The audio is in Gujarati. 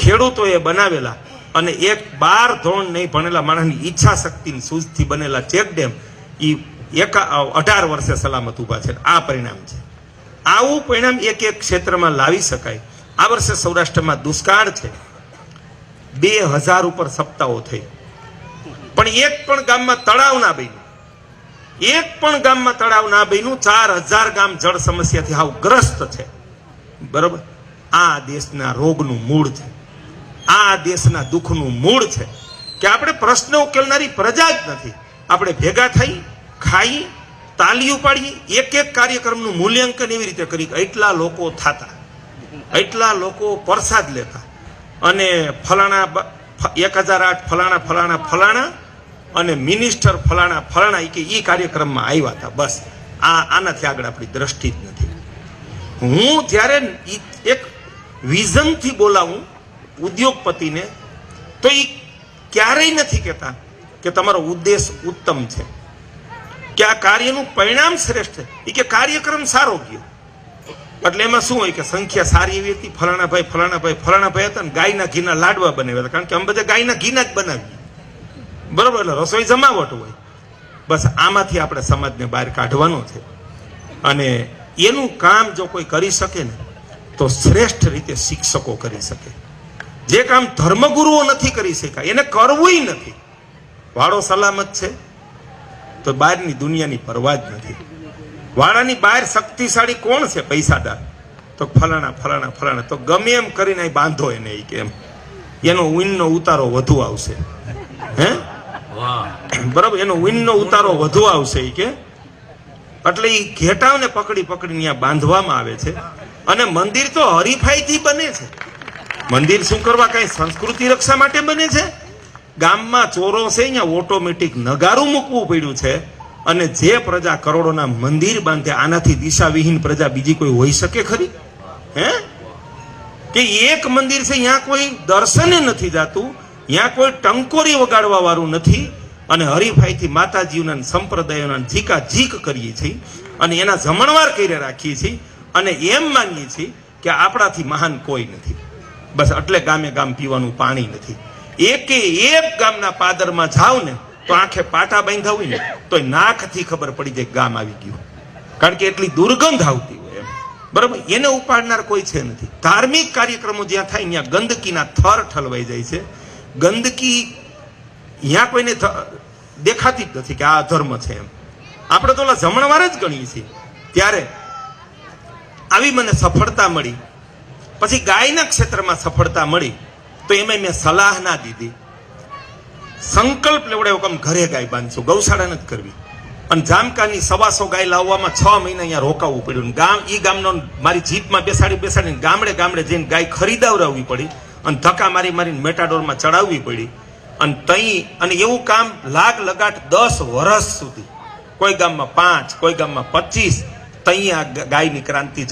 ખેડૂતોએ બનાવેલા અને એક 12 ધોરણ નહીં ભણેલા માણસની ઈચ્છા શક્તિની સૂઝથી બનેલા ચેકડેમ એ 18 વર્ષે સલામત ઊભા છે. આ પરિણામ છે. આવું પરિણામ એક એક ક્ષેત્રમાં લાવી શકાય. આ વર્ષે સૌરાષ્ટ્રમાં દુષ્કાળ છે. 2000 ઉપર સપ્તાહો થઈ, પણ એક પણ ગામમાં તળાવ ના બન્યું. એક પણ ગામમાં તળાવ ના બન્યું. 4000 ગામ જળ સમસ્યાથી હાવ ગ્રસ્ત છે. બરોબર. આ દેશના રોગનું મૂળ છે. આ દેશના દુઃખનું મૂળ છે કે આપણે પ્રશ્ન ઉકેલનારી પ્રજા જ નથી. આપણે ભેગા થઈ, ખાઈ, તાલીઓ પાડીએ, એક એક કાર્યક્રમનું મૂલ્યાંકન એવી રીતે કરી કે એટલા લોકો થતા, એટલા લોકો પ્રસાદ લેતા અને ફલાણા 1008 ફલાણા ફલાણા ફલાણા અને મિનિસ્ટર ફલાણા ફલાણા કે એ કાર્યક્રમમાં આવ્યા હતા. બસ આનાથી આગળ આપણી દ્રષ્ટિ જ નથી. હું જ્યારે એક વિઝનથી બોલાવું ઉદ્યોગપતિને તો એ ક્યારેય નથી કહેતા કે તમારો ઉદ્દેશ ઉત્તમ છે, કે આ કાર્યનું પરિણામ શ્રેષ્ઠ છે. એ કે કાર્યક્રમ સારો ગયો એટલે એમાં શું હોય કે સંખ્યા સારી એવી હતી, ફલાણા ભાઈ હતા ને ગાયના ઘીના લાડવા બનાવ્યા હતા. કારણ કે અમે બધા ગાયના ઘીના જ બનાવીએ. બરોબર. એટલે રસોઈ જમાવટ હોય. બસ આમાંથી આપણે સમાજને બહાર કાઢવાનો છે અને એનું કામ જો કોઈ કરી શકે ને તો શ્રેષ્ઠ રીતે શિક્ષકો કરી શકે. જે કામ ધર્મગુરુઓ નથી કરી શક્યા એને કરવું નથી. વાળો સલામત છે તો બહારની દુનિયાની પરવા જ નથી. વાળાની બહાર શક્તિશાળી કોણ છે? પૈસાદાર. તો ફલાણા ફલાણા ફલાણા તો ગમે એમ કરીને બાંધો એને કે એમ એનો વિનનો ઉતારો વધુ આવશે. હે બરાબર. એનો વિનનો ઉતારો વધુ આવશે કે એટલે એ ઘેટાઓને પકડી પકડીને ત્યાં બાંધવામાં આવે છે. અને મંદિર તો હરીફાઈથી બને છે. મંદિર શું કરવા? કઈ સંસ્કૃતિ રક્ષા માટે બને છે? ગામમાં ચોરો છે અહીંયા ઓટોમેટિક નગારું મૂકવું પડ્યું છે અને જે પ્રજા કરોડોના મંદિર બાંધે આનાથી દિશાવિહીન પ્રજા બીજી કોઈ હોઈ શકે ખરી? હે કે એક મંદિર છે ત્યાં કોઈ દર્શને નથી જાતું, ત્યાં કોઈ ટંકોરી વગાડવા વાળું નથી અને હરીફાઈથી માતાજીઓના સંપ્રદાયોના ઝીકા ઝીક કરીએ છીએ અને એના જમણવાર કરી રાખીએ છીએ અને એમ માનીએ છીએ કે આપણાથી મહાન કોઈ નથી. બસ એટલે ગામે ગામ પીવાનું પાણી નથી. એકે એક ગામના પાદરમાં જાવ ને તો આંખે પાટા બાંધા હોય ને તો નાકથી ખબર પડી જાય ગામ આવી ગયું. કારણ કે એટલી દુર્ગંધ આવતી હોય એમ. બરાબર. એને ઉપાડનાર કોઈ છે નથી. ધાર્મિક કાર્યક્રમો જ્યાં થાય ત્યાં ગંદકીના થર ઠલવાઈ જાય છે. ગંદકી ત્યાં કોઈને દેખાતી જ નથી કે આ ધર્મ છે એમ. આપણે તો ઓલા જમણવાર જ ગણીએ છીએ. ત્યારે આવી મને સફળતા મળી. પછી ગાયના ક્ષેત્રમાં સફળતા મળી તો એમાં મેં સલાહ ના દીધી. સંકલ્પ લેવડાવ્યો કે ઘરે ગાય બાંધશું, ગૌશાળા નથી કરવી. અને જામકાની 125 ગાય લાવવામાં 6 મહિના અહીંયા રોકાવવું પડ્યું. ગામનો મારી જીપમાં બેસાડીને ગામડે ગામડે જઈને ગાય ખરીદાવડાવવી પડી અને ધક્કા મારીને મેટાડોરમાં ચડાવવી પડી. અને એવું કામ લાગ લગાટ 10 વર્ષ સુધી કોઈ ગામમાં 5 કોઈ ગામમાં 25 તઈ આ ગાયની ક્રાંતિ